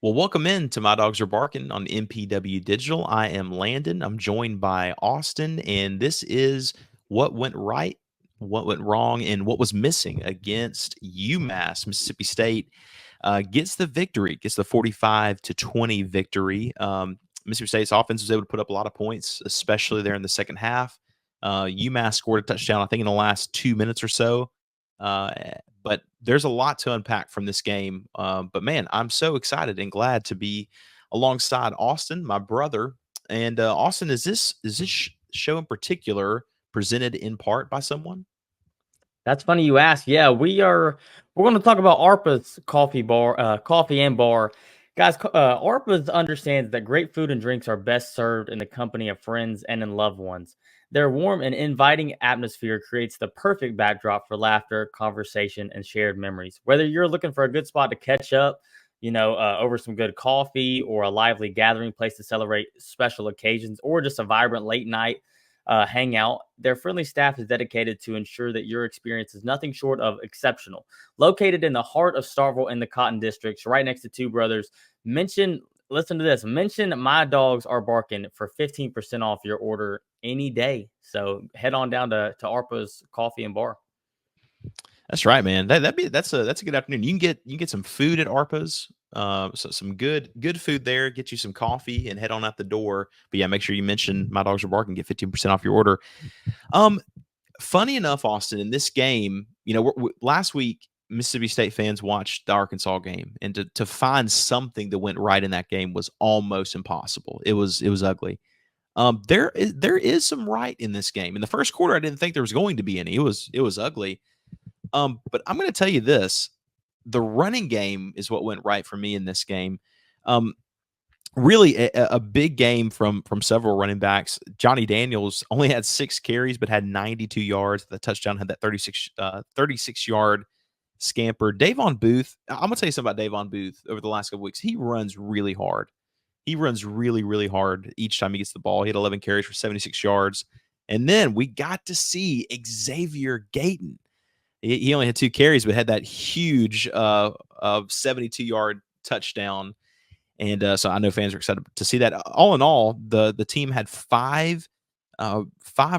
Well, welcome in to My Dogs Are Barking on MPW Digital. I am Landon. I'm joined by Austin, and this is what went right, what went wrong, and what was missing against UMass. Mississippi State gets the victory, gets the 45-20 victory. Mississippi State's offense was able to put up a lot of points, especially there in the second half. UMass scored a touchdown, I think, in the last 2 minutes or so. Uh, but there's a lot to unpack from this game. But man, I'm so excited and glad to be alongside Austin, my brother. And Austin, is this show in particular presented in part by someone? That's funny you ask. Yeah, we're going to talk about ARPA's coffee and bar. Guys, ARPA's understands that great food and drinks are best served in the company of friends and in loved ones. Their warm and inviting atmosphere creates the perfect backdrop for laughter, conversation, and shared memories. Whether you're looking for a good spot to catch up, over some good coffee, or a lively gathering place to celebrate special occasions, or just a vibrant late night hangout, their friendly staff is dedicated to ensure that your experience is nothing short of exceptional. Located in the heart of Starkville in the Cotton Districts, right next to Two Brothers, listen to this, mention My Dogs Are Barking for 15% off your order any day. So head on down to ARPA's Coffee and Bar. That's right, man. That's a good afternoon. You can get some food at Arpa's. So some good food there. Get you some coffee and head on out the door. But yeah, make sure you mention My Dogs Are Barking. Get 15% off your order. Um, Funny enough, Austin, in this game, last week Mississippi State fans watched the Arkansas game, and to find something that went right in that game was almost impossible. It was ugly. There is some right in this game. In the first quarter, I didn't think there was going to be any. It was ugly. But I'm going to tell you this: the running game is what went right for me in this game. Um, Really a big game from several running backs. Johnny Daniels only had 6 carries, but had 92 yards. The touchdown had that 36-yard scamper. Davon Booth, I'm going to tell you something about Davon Booth over the last couple weeks. He runs really hard. He runs really, really hard each time he gets the ball. He had 11 carries for 76 yards. And then we got to see Xavier Gayton. He only had 2 carries, but had that huge 72-yard touchdown. And so I know fans are excited to see that. All in all, the team had five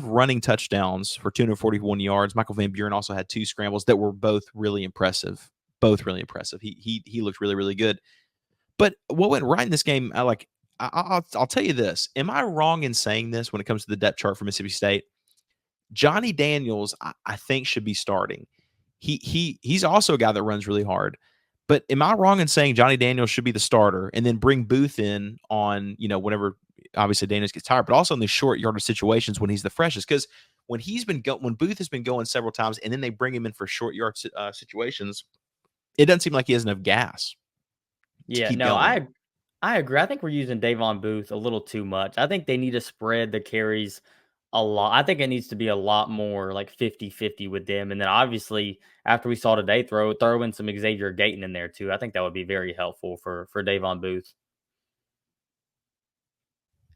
running touchdowns for 241 yards. Michael Van Buren also had 2 scrambles that were both really impressive. Both really impressive. He looked really, really good. But what went right in this game, I'll tell you this. Am I wrong in saying this when it comes to the depth chart for Mississippi State? Johnny Daniels, I think, should be starting. He's also a guy that runs really hard. But am I wrong in saying Johnny Daniels should be the starter and then bring Booth in on, whenever obviously Daniels gets tired, but also in the short yardage situations when he's the freshest? Because when Booth has been going several times and then they bring him in for short yard situations, it doesn't seem like he has enough gas to Yeah, keep no, going. I agree. I think we're using Davon Booth a little too much. I think they need to spread the carries a lot. I think it needs to be a lot more like 50-50 with them. And then obviously after we saw today, throw in some Xavier Gayton in there too. I think that would be very helpful for Davon Booth.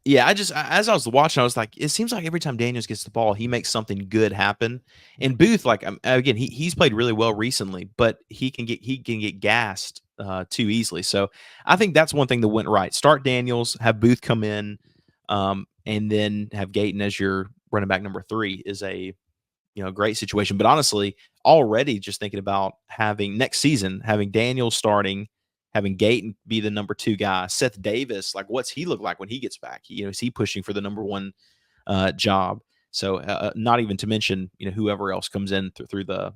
Yeah, as I was watching, I was like, it seems like every time Daniels gets the ball, he makes something good happen. And Booth, like again, he's played really well recently, but he can get gassed too easily. So I think that's one thing that went right. Start Daniels, have Booth come in, and then have Gayton as your running back number 3 is a great situation. But honestly, already just thinking about having next season, having Daniels starting, having Gayton be the number 2 guy. Seth Davis, like what's he look like when he gets back? Is he pushing for the number 1 job? So not even to mention whoever else comes in through the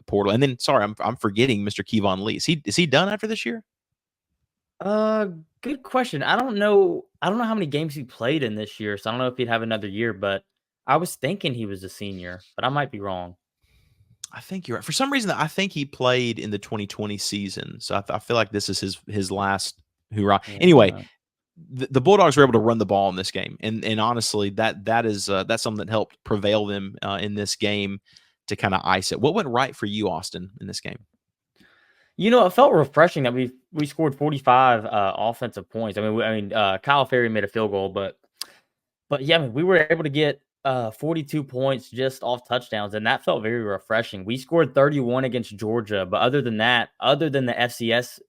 portal. And then sorry, I'm forgetting Mr. Kevon Lee. Is he done after this year? Uh, Good question. I don't know. I don't know how many games he played in this year, so I don't know if he'd have another year. But I was thinking he was a senior, but I might be wrong. I think you're right. For some reason, I think he played in the 2020 season. So I feel like this is his last hoorah. Anyway, Yeah. the Bulldogs were able to run the ball in this game, and honestly, that's something that helped prevail them in this game to kind of ice it. What went right for you, Austin, in this game? It felt refreshing that we scored 45 offensive points. I mean, Kyle Ferry made a field goal, but yeah, I mean, we were able to get 42 points just off touchdowns, and that felt very refreshing. We scored 31 against Georgia, but other than that, other than the FCS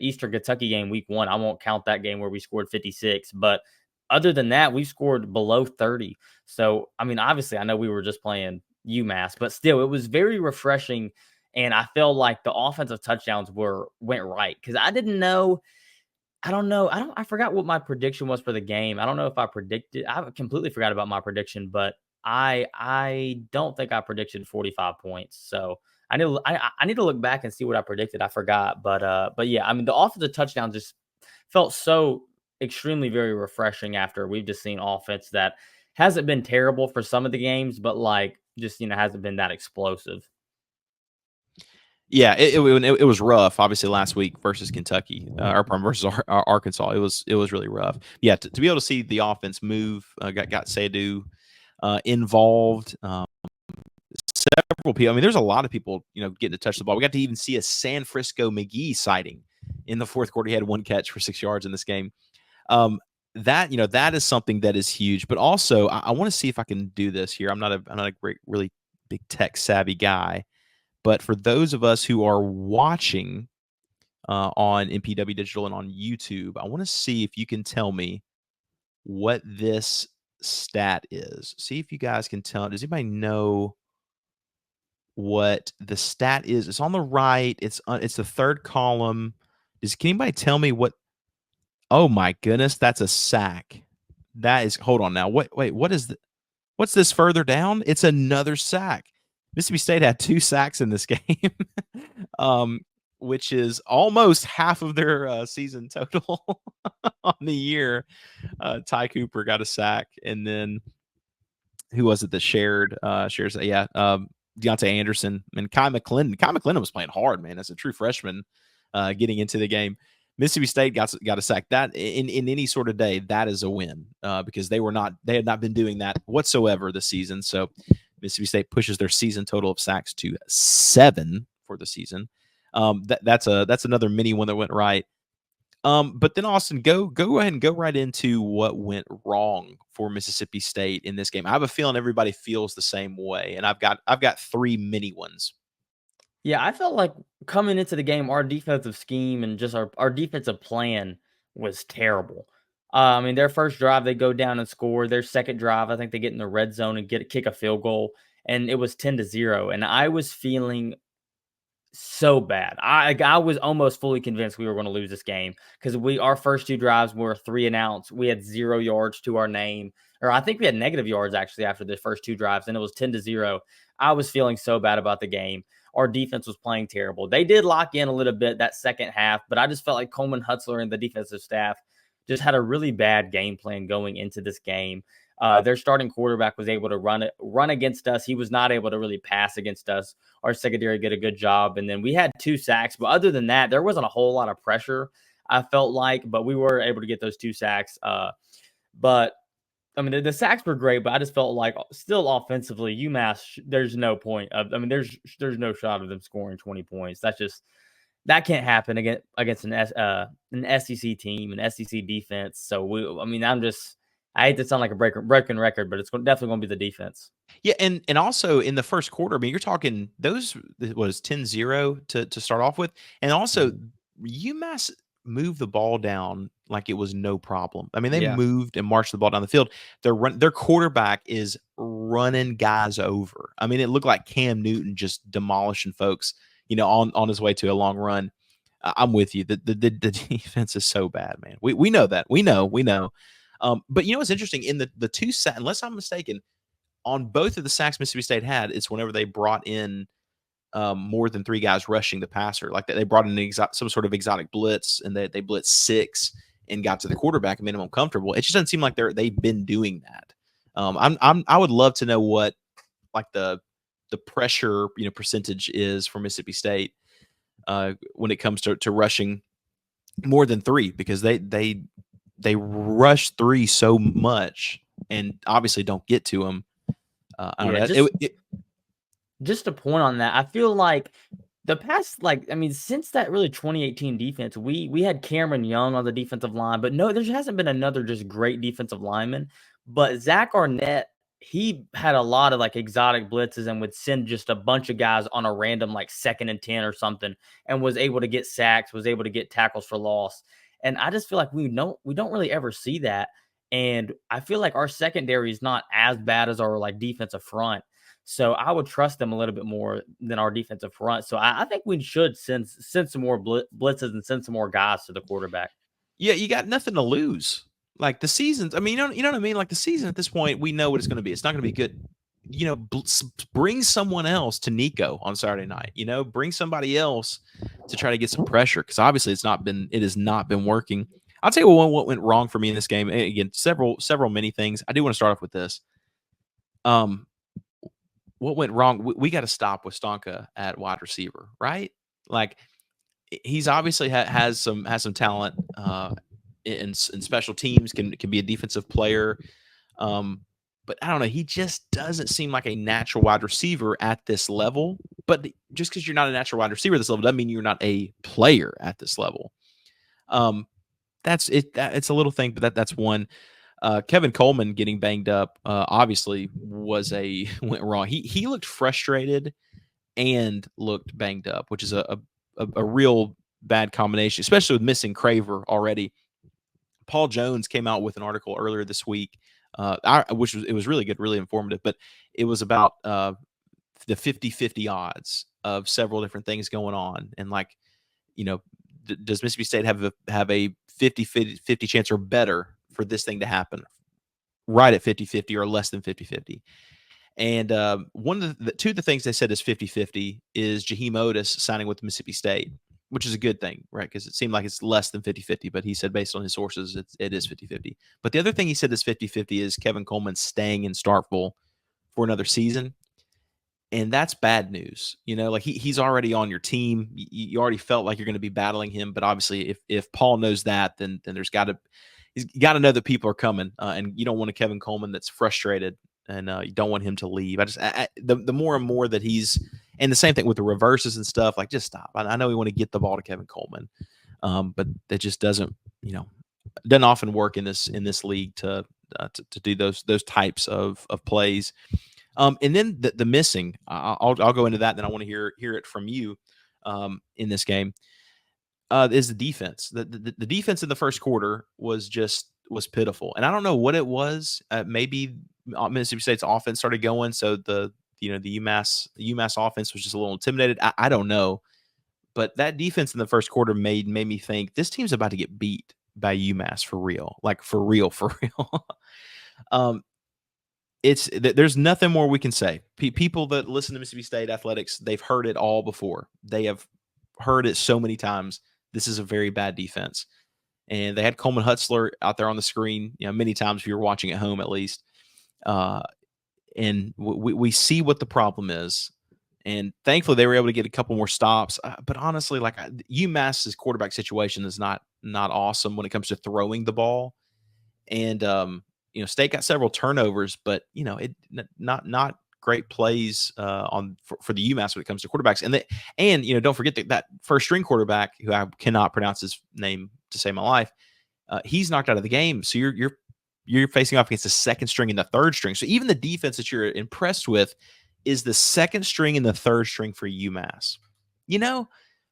Eastern Kentucky game week 1, I won't count that game where we scored 56, but other than that, we scored below 30. So, I mean, obviously, I know we were just playing UMass, but still, it was very refreshing, and I felt like the offensive touchdowns went right because I didn't know. I don't know. I forgot what my prediction was for the game. I don't know if I predicted. I completely forgot about my prediction, but I don't think I predicted 45 points. So I need to look back and see what I predicted. I forgot, but yeah, I mean the offensive touchdown just felt so extremely very refreshing after we've just seen offense that hasn't been terrible for some of the games, but like just hasn't been that explosive. Yeah, it was rough. Obviously, last week versus Kentucky, versus Arkansas, it was really rough. Yeah, to be able to see the offense move, got Sadu involved. Several people. I mean, there's a lot of people, getting to touch the ball. We got to even see a San Francisco McGee sighting in the fourth quarter. He had 1 catch for 6 yards in this game. That is something that is huge. But also, I want to see if I can do this here. I'm not a great, really big tech savvy guy. But for those of us who are watching on MPW Digital and on YouTube, I want to see if you can tell me what this stat is. See if you guys can tell. Does anybody know what the stat is? It's on the right. It's the third column. Can anybody tell me what? Oh my goodness, that's a sack. That is. Hold on now. Wait. What's this further down? It's another sack. Mississippi State had 2 sacks in this game, which is almost half of their season total on the year. Ty Cooper got a sack, and then who was it that shares? Yeah, Deontay Anderson and Kai McClendon. Kai McClendon was playing hard, man, as a true freshman, getting into the game. Mississippi State got a sack. That in any sort of day, that is a win because they had not been doing that whatsoever this season. So Mississippi State pushes their season total of sacks to 7 for the season. That's another mini one that went right. But then Austin, go ahead and go right into what went wrong for Mississippi State in this game. I have a feeling everybody feels the same way, and I've got 3 mini ones. Yeah, I felt like coming into the game, our defensive scheme and just our defensive plan was terrible. I mean, their first drive, they go down and score. Their second drive, I think they get in the red zone and kick a field goal, and it was 10-0. And I was feeling so bad. I was almost fully convinced we were going to lose this game because our first 2 drives were 3 and outs. We had 0 yards to our name, or I think we had negative yards actually after the first 2 drives, and it was 10-0. I was feeling so bad about the game. Our defense was playing terrible. They did lock in a little bit that second half, but I just felt like Coleman Hutzler and the defensive staff just had a really bad game plan going into this game. Their starting quarterback was able to run against us. He was not able to really pass against us. Our secondary did a good job. And then we had 2 sacks. But other than that, there wasn't a whole lot of pressure, I felt like. But we were able to get those 2 sacks. But, I mean, the sacks were great. But I just felt like still offensively, UMass, there's no point. There's no shot of them scoring 20 points. That can't happen against an SEC team, an SEC defense. So, I hate to sound like a breaking record, but it's definitely going to be the defense. Yeah, and also in the first quarter, I mean, you're talking those was 10-0 to start off with, and also UMass moved the ball down like it was no problem. I mean, they moved and marched the ball down the field. Their quarterback is running guys over. I mean, it looked like Cam Newton just demolishing folks, on his way to a long run. I'm with you. The defense is so bad, man. We know that. We know. But what's interesting in the 2 sacks, unless I'm mistaken, on both of the sacks Mississippi State had, it's whenever they brought in more than 3 guys rushing the passer. Like they brought in some sort of exotic blitz, and they blitzed 6 and got to the quarterback and made him comfortable. It just doesn't seem like they've been doing that. I would love to know what like the pressure percentage is for Mississippi State when it comes to rushing more than 3, because they rush 3 so much and obviously don't get to them. I don't know. Just a point on that. I feel like the past, since that really 2018 defense, we had Cameron Young on the defensive line, but no, there hasn't been another just great defensive lineman. But Zach Arnett he had a lot of like exotic blitzes and would send just a bunch of guys on a random like 2nd and 10 or something, and was able to get sacks, was able to get tackles for loss. And I just feel like we don't really ever see that. And I feel like our secondary is not as bad as our like defensive front. So I would trust them a little bit more than our defensive front. So I think we should send some more blitzes and send some more guys to the quarterback. Yeah, you got nothing to lose. Like the seasons, I mean, you know what I mean? Like the season at this point, we know what it's going to be. It's not going to be good. Bring someone else to Nico on Saturday night. Bring somebody else to try to get some pressure, because obviously it has not been working. I'll tell you what went wrong for me in this game. Again, several many things. I do want to start off with this. What went wrong? We got to stop with Stonka at wide receiver, right? Like he's obviously has some talent in special teams. Can be a defensive player, but I don't know. He just doesn't seem like a natural wide receiver at this level. But just because you're not a natural wide receiver at this level doesn't mean you're not a player at this level. That's it. It's a little thing, but that's one. Kevin Coleman getting banged up obviously went wrong. He looked frustrated and looked banged up, which is a real bad combination, especially with missing Craver already. Paul Jones came out with an article earlier this week, it was really good, really informative, but it was about the 50-50 odds of several different things going on. And like, does Mississippi State have a 50-50 chance or better for this thing to happen? Right at 50-50 or less than 50-50. And one of two of the things they said is 50-50 is Jaheim Otis signing with Mississippi State, which is a good thing, right? Because it seemed like it's less than 50-50, but he said based on his sources, it is 50-50. But the other thing he said is 50-50 is Kevin Coleman staying in Starkville for another season. And that's bad news. Like he's already on your team. You already felt like you're going to be battling him. But obviously, if Paul knows that, then he's got to know that people are coming. And you don't want a Kevin Coleman that's frustrated, and you don't want him to leave. The more and more that he's, and the same thing with the reverses and stuff, like just stop. I know we want to get the ball to Kevin Coleman, but that just doesn't often work in this league to do those types of plays. And then the missing, I'll go into that. And then I want to hear it from you in this game. Is the defense. The defense in the first quarter was pitiful, and I don't know what it was. Maybe Mississippi State's offense started going, so the UMass offense was just a little intimidated. I don't know, but that defense in the first quarter made me think this team's about to get beat by UMass for real, like for real. There's nothing more we can say. People that listen to Mississippi State athletics, they've heard it all before. They have heard it so many times. This is a very bad defense. And they had Coleman Hutzler out there on the screen, many times if you were watching at home at least. And we see what the problem is. And thankfully they were able to get a couple more stops. But honestly, like UMass's quarterback situation is not awesome when it comes to throwing the ball. And State got several turnovers, but not great plays for the UMass when it comes to quarterbacks. And don't forget that first string quarterback, who I cannot pronounce his name to save my life, he's knocked out of the game. So you're facing off against the second string and the third string. So even the defense that you're impressed with is the second string and the third string for UMass.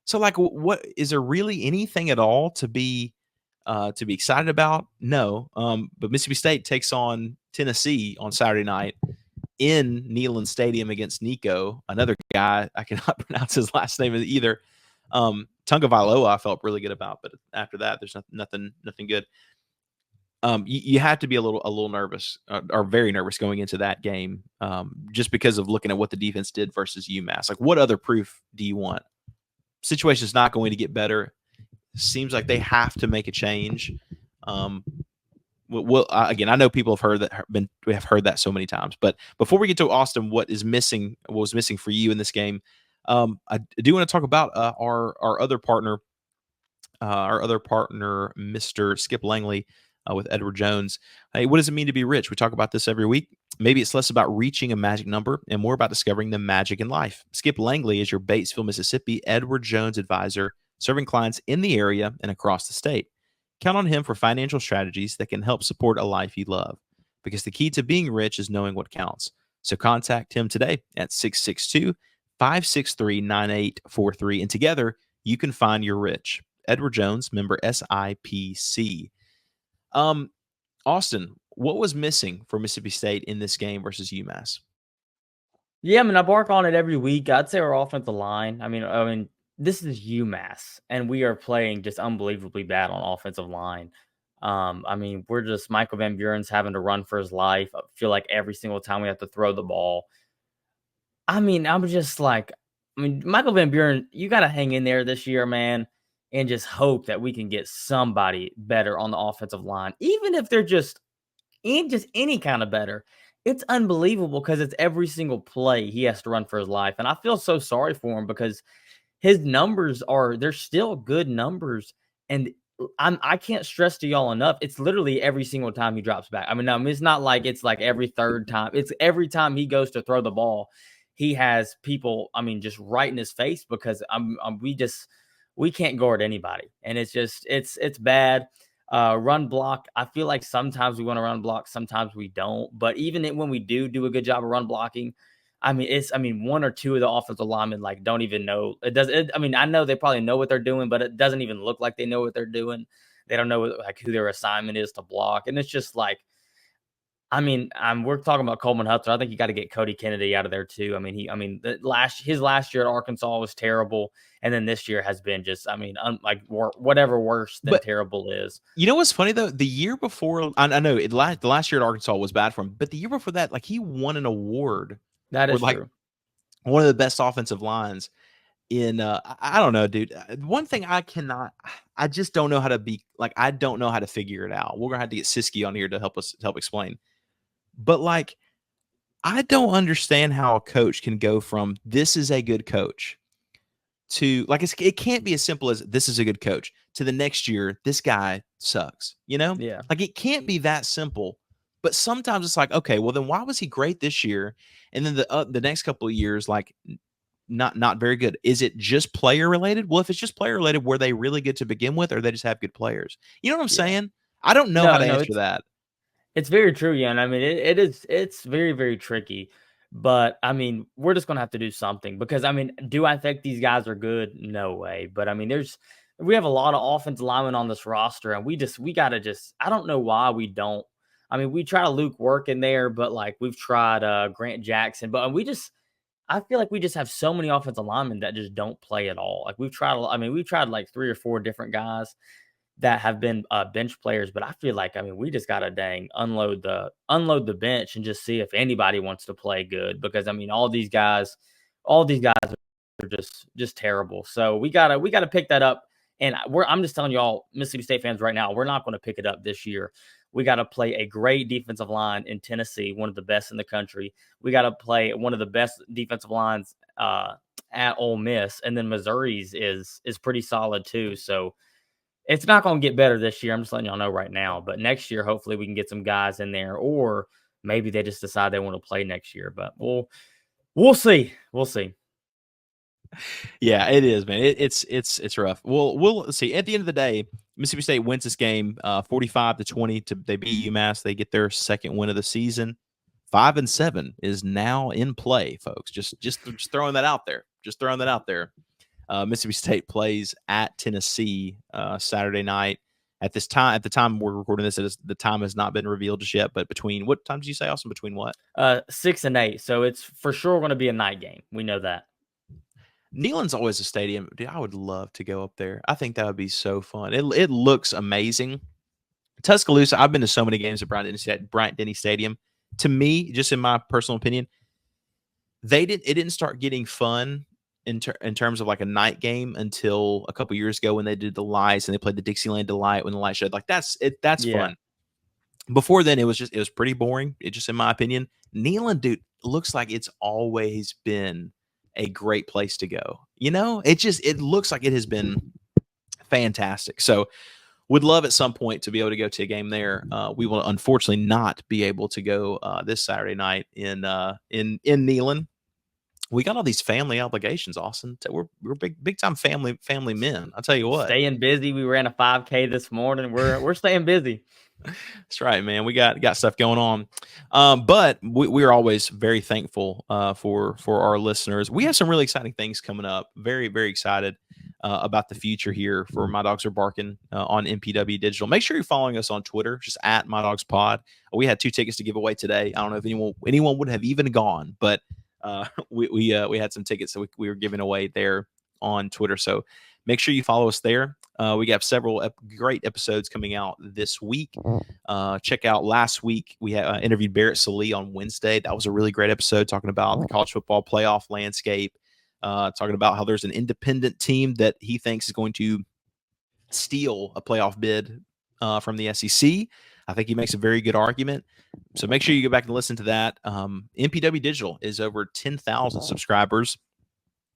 So like, what is there really anything at all to be excited about? No. But Mississippi State takes on Tennessee on Saturday night in Neyland Stadium against Nico, another guy I cannot pronounce his last name either. Tunga Vailoa I felt really good about, but after that, there's nothing good. You have to be a little nervous or very nervous going into that game, just because of looking at what the defense did versus UMass. Like, what other proof do you want? Situation is not going to get better. Seems like they have to make a change. Again, I know people we have heard that so many times. But before we get to Austin, what was missing for you in this game? I do want to talk about our other partner, Mr. Skip Langley, with Edward Jones. Hey, what does it mean to be rich? We talk about this every week. Maybe it's less about reaching a magic number and more about discovering the magic in life. Skip Langley is your Batesville, Mississippi Edward Jones advisor, serving clients in the area and across the state. Count on him for financial strategies that can help support a life you love. because the key to being rich is knowing what counts. So contact him today at 662-563-9843. And together, you can find your rich. Edward Jones, member SIPC. Um, Austin, what was missing for Mississippi State in this game versus UMass? Yeah, I mean, I bark on it every week. I'd say our offensive line. I mean, this is UMass, and we are playing just unbelievably bad on offensive line. I mean, we're just Michael Van Buren's having to run for his life. I feel like every single time we have to throw the ball. I mean, I'm just like, I mean, Michael Van Buren, you got to hang in there this year, man, and just hope that we can get somebody better on the offensive line, even if they're just any kind of better. It's unbelievable because it's every single play he has to run for his life, and I feel so sorry for him because his numbers they're still good numbers, and I can't stress to y'all enough. It's literally every single time he drops back. I mean, it's not like it's like every third time. It's every time he goes to throw the ball, he has people. I mean, just right in his face because we can't guard anybody, and it's bad. Run block. I feel like sometimes we want to run block, sometimes we don't. But even when we do a good job of run blocking, I mean, one or two of the offensive linemen like don't even know. I mean, I know they probably know what they're doing, but it doesn't even look like they know what they're doing. They don't know like who their assignment is to block, and it's just like, I mean, we're talking about Coleman Hudson. I think you got to get Cody Kennedy out of there too. His last year at Arkansas was terrible, and then this year has been just, I mean, whatever worse than But terrible is. you know what's funny though? The year before, I know the last year at Arkansas was bad for him, but the year before that, like he won an award That for is like true. one of the best offensive lines in. I don't know, dude. One thing I just don't know how to be like. I don't know how to figure it out. We're gonna have to get Siski on here to help explain. But like, I don't understand how a coach can go from this is a good coach to like it can't be as simple as this is a good coach to the next year this guy sucks. Yeah. Like it can't be that simple. But sometimes it's like, okay, well then why was he great this year, and then the next couple of years like not very good? Is it just player related? Well, if it's just player related, were they really good to begin with, or they just have good players? You know what I'm Yeah. saying? I don't know how No, to no, answer that. it's very true, yeah, and I mean, it's very, very tricky, but, I mean, we're just gonna have to do something because, I mean, do I think these guys are good? No way, but, I mean, we have a lot of offensive linemen on this roster, and we gotta just I don't know why we don't. I mean, we try Luke Work in there, but, like, we've tried, Grant Jackson, but I feel like we just have so many offensive linemen that just don't play at all. Like, we've tried, like, 3 or 4 different guys, that have been bench players, but I feel like, I mean, we just gotta dang unload the bench and just see if anybody wants to play good because I mean all these guys are just terrible. So we gotta pick that up. And I'm just telling y'all, Mississippi State fans right now, we're not going to pick it up this year. We got to play a great defensive line in Tennessee, one of the best in the country. We got to play one of the best defensive lines at Ole Miss, and then Missouri's is pretty solid too. So it's not going to get better this year. I'm just letting y'all know right now. But next year, hopefully, we can get some guys in there, or maybe they just decide they want to play next year. But we'll see. We'll see. Yeah, it is, man. It's rough. We'll see. At the end of the day, Mississippi State wins this game 45-20. They beat UMass. They get their second win of the season. 5-7 is now in play, folks. Just throwing that out there. Just throwing that out there. Mississippi State plays at Tennessee Saturday night. At the time we're recording this, the time has not been revealed just yet. But between what time did you say, Austin? Between what? 6 and 8. So it's for sure going to be a night game. We know that. Neyland's always a stadium. Dude, I would love to go up there. I think that would be so fun. It looks amazing. Tuscaloosa, I've been to so many games at Bryant-Denny Stadium. To me, just in my personal opinion, it didn't start getting fun in terms of like a night game until a couple years ago when they did the lights and they played the Dixieland Delight when the light showed. Like that's Yeah. fun. Before then, it was pretty boring. It just in my opinion. Neyland, dude, looks like it's always been a great place to go. It looks like it has been fantastic. So would love at some point to be able to go to a game there. We will unfortunately not be able to go this Saturday night in Neyland. We got all these family obligations, Austin. We're big time family men. I'll tell you what. Staying busy. We ran a 5K this morning. We're staying busy. That's right, man. We got stuff going on, but we are always very thankful for our listeners. We have some really exciting things coming up. Very very excited about the future here for My Dogs Are Barking on MPW Digital. Make sure you're following us on Twitter, just at My Dogs Pod. We had 2 tickets to give away today. I don't know if anyone would have even gone, but we had some tickets that we were giving away there on Twitter. So make sure you follow us there. We got several great episodes coming out this week. Check out last week. We had interviewed Barrett Salee on Wednesday. That was a really great episode talking about the college football playoff landscape, talking about how there's an independent team that he thinks is going to steal a playoff bid from the SEC. I think he makes a very good argument. So make sure you go back and listen to that. MPW Digital is over 10,000 subscribers.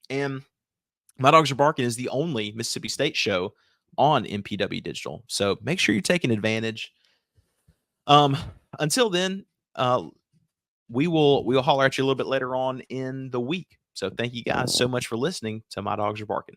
And My Dogs Are Barking is the only Mississippi State show on MPW Digital. So make sure you're taking advantage. Until then, we'll holler at you a little bit later on in the week. So thank you guys so much for listening to My Dogs Are Barking.